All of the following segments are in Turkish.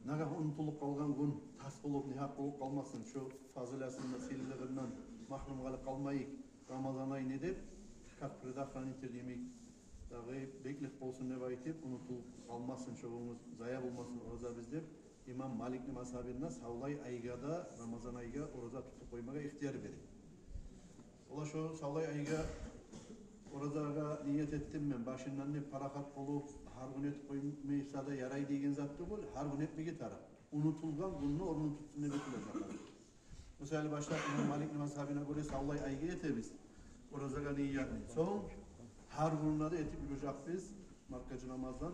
Naga unutulup kalgan gün tas bulup nihak bulup kalmasın. Şu fazilasında sillerinden mahrum kalıp kalmayık. Ramazan ayı ne dep? Kapırda hraniter demek. Dağı beklik olsun ne baytip unutulup kalmasın. Çoğumuz zaya bulmasın orada biz dep. İmam Malik'nin mazhabında savlay aygada Ramazan ayıga orada tutup koymaga ihtiyar verir. Ola şu savlay ayıga orada niyet ettim ben. Başından ne parakat olup har gün etip koymaysa da yaray degen zat değil. Har gün etmegi taraf. Unutulgan gününü orunu tutsun ne betilecekler. Mesela başta İmam Malik'nin mazhabına göre savlay ayıga etemiz. Orada niyet. Son har gününe de etip yürüyecek biz. Markacı namazdan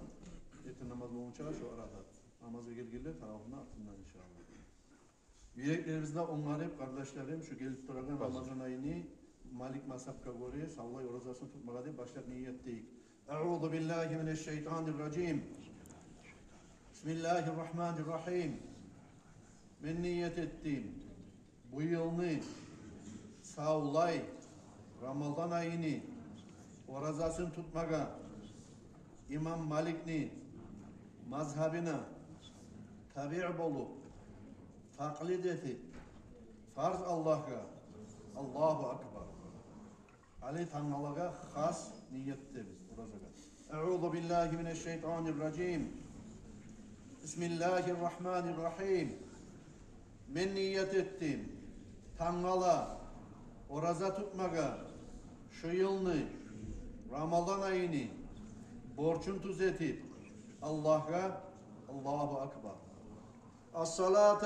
etin namazı olunca şu arada. Namazı gelgirler tarafından altından inşallah. Yüreklerimizde onları kardeşlerim şu gelip duragan Ramazan ayını Malik mazhabka göre savlay orozasını tutmağa diye başlar niyetteyik. Euzu billahi mineşşeytanirracim. Bismillahirrahmanirrahim. Ben niyet ettim. Bu yılını savlay Ramazan ayını orozasını tutmağa İmam Malik'nin mazhabına tabi' bolup taklit etip farz Allah'a Allahu Akbar Ali Tanrı'ya has niyette biz burada. Euzu billahi mineşşeytanirracim. Bismillahirrahmanirrahim. Ben niyet ettim. Tanrı'la oraza tutmaga şu yılını Ramazan ayını borçun tuz etip Allah'a Allahu Akbar. As-salatu